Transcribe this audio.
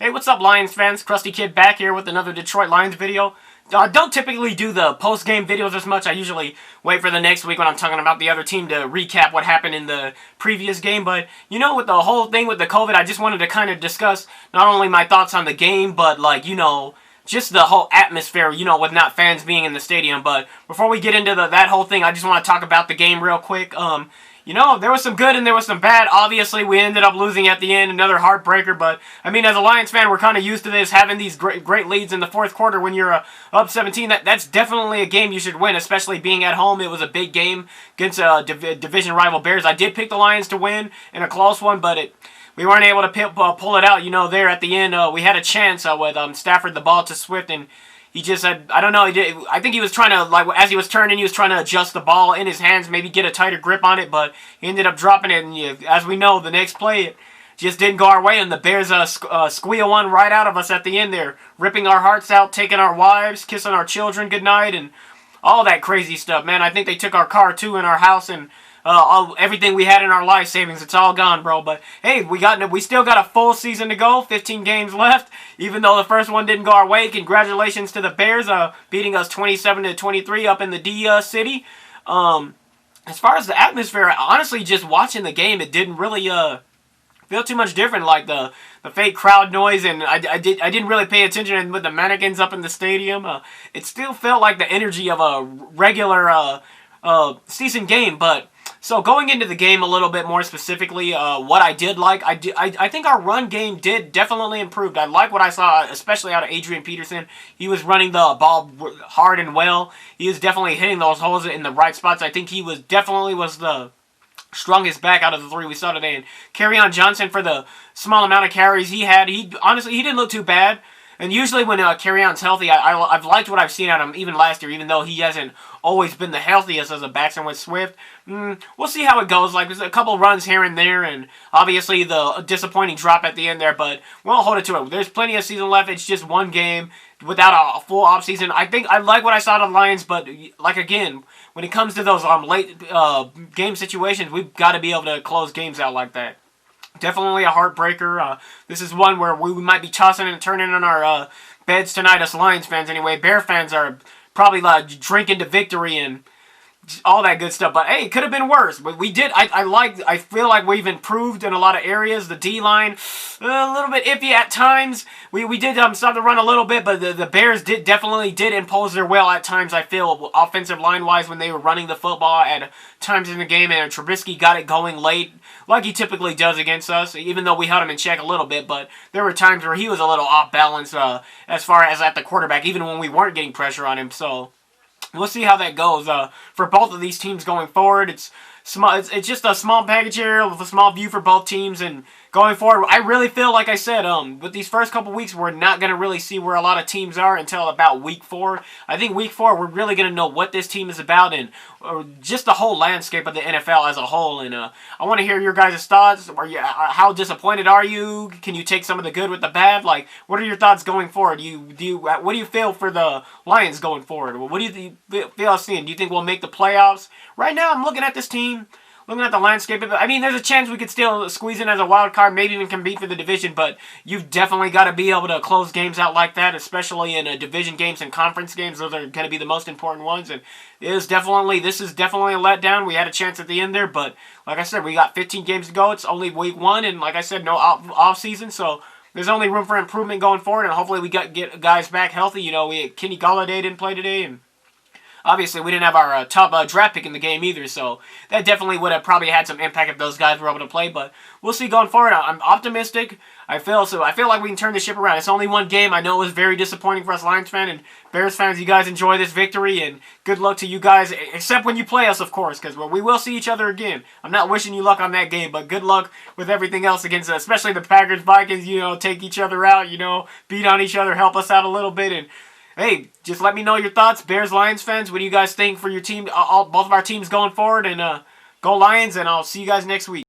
Hey, what's up, Lions fans? Krusty Kid back here with another Detroit Lions video. Don't typically do the post-game videos as much. I usually wait for the next week when I'm talking about the other team to recap what happened in the previous game. But, you know, with the whole thing with the COVID, I just wanted to kind of discuss not only my thoughts on the game, but, like, you know, just the whole atmosphere, you know, with not fans being in the stadium. But before we get into that whole thing, I just want to talk about the game real quick. You know, there was some good and there was some bad. Obviously, we ended up losing at the end, another heartbreaker. But, I mean, as a Lions fan, we're kind of used to this, having these great leads in the fourth quarter when you're up 17. That's definitely a game you should win, especially being at home. It was a big game against division rival Bears. I did pick the Lions to win in a close one, but we weren't able to pull it out. You know, there at the end, we had a chance with Stafford, the ball to Swift, and he just said, I don't know, I think he was trying to, like, as he was turning, he was trying to adjust the ball in his hands, maybe get a tighter grip on it, but he ended up dropping it, and as we know, the next play, it just didn't go our way, and the Bears squeal one right out of us at the end there, ripping our hearts out, taking our wives, kissing our children goodnight, and all that crazy stuff, man. I think they took our car, too, in our house, and everything we had in our life savings, it's all gone, bro. But hey, we still got a full season to go, 15 games left. Even though the first one didn't go our way, congratulations to the Bears, beating us 27-23 up in the D City. As far as the atmosphere, honestly, just watching the game, it didn't really feel too much different. Like the fake crowd noise, and I didn't really pay attention with the mannequins up in the stadium. It still felt like the energy of a regular season game, but. So going into the game a little bit more specifically, what I did like, I think our run game did definitely improve. I like what I saw, especially out of Adrian Peterson. He was running the ball hard and well. He was definitely hitting those holes in the right spots. I think he was definitely the strongest back out of the three we saw today. And Kerryon Johnson, for the small amount of carries he had, honestly, he didn't look too bad. And usually when Kerryon's healthy, I've liked what I've seen out of him even last year, even though he hasn't always been the healthiest as a backman with Swift. We'll see how it goes. Like, there's a couple runs here and there, and obviously the disappointing drop at the end there, but we'll hold it to it. There's plenty of season left. It's just one game without a full offseason. I think I like what I saw out of the Lions, but, like, again, when it comes to those late game situations, we've got to be able to close games out like that. Definitely a heartbreaker. This is one where we might be tossing and turning on our beds tonight, us Lions fans anyway. Bear fans are probably drinking to victory and all that good stuff. But hey, it could have been worse. But we did. I feel like we've improved in a lot of areas. The D-line, a little bit iffy at times. We did start to run a little bit, but the Bears definitely did impose their will at times, I feel, offensive line-wise, when they were running the football at times in the game, and Trubisky got it going late, like he typically does against us, even though we held him in check a little bit. But there were times where he was a little off balance as far as at the quarterback, even when we weren't getting pressure on him. So we'll see how that goes for both of these teams going forward. It's just a small package here with a small view for both teams, and going forward, I really feel, like I said, with these first couple weeks, we're not going to really see where a lot of teams are until about week 4. I think week 4, we're really going to know what this team is about and just the whole landscape of the NFL as a whole. And I want to hear your guys' thoughts. How disappointed are you? Can you take some of the good with the bad? Like, what are your thoughts going forward? What do you feel for the Lions going forward? What do you feel seeing? Do you think we'll make the playoffs? Right now, I'm looking at this team. Looking at the landscape of it, I mean, there's a chance we could still squeeze in as a wild card, maybe even compete for the division, but you've definitely got to be able to close games out like that, especially in division games and conference games. Those are going to be the most important ones, and this is definitely a letdown. We had a chance at the end there, but like I said, we got 15 games to go. It's only week 1, and like I said, no off season, so there's only room for improvement going forward, and hopefully we get guys back healthy. You know, Kenny Golladay didn't play today, and obviously, we didn't have our top draft pick in the game either, so that definitely would have probably had some impact if those guys were able to play. But we'll see going forward. I'm optimistic. I feel like we can turn the ship around. It's only one game. I know it was very disappointing for us Lions fans and Bears fans. You guys enjoy this victory, and good luck to you guys, except when you play us, of course, because we will see each other again. I'm not wishing you luck on that game, but good luck with everything else against, especially the Packers, Vikings. You know, take each other out. You know, beat on each other, help us out a little bit, and hey, just let me know your thoughts, Bears, Lions fans. What do you guys think for your team, both of our teams going forward? And go Lions, and I'll see you guys next week.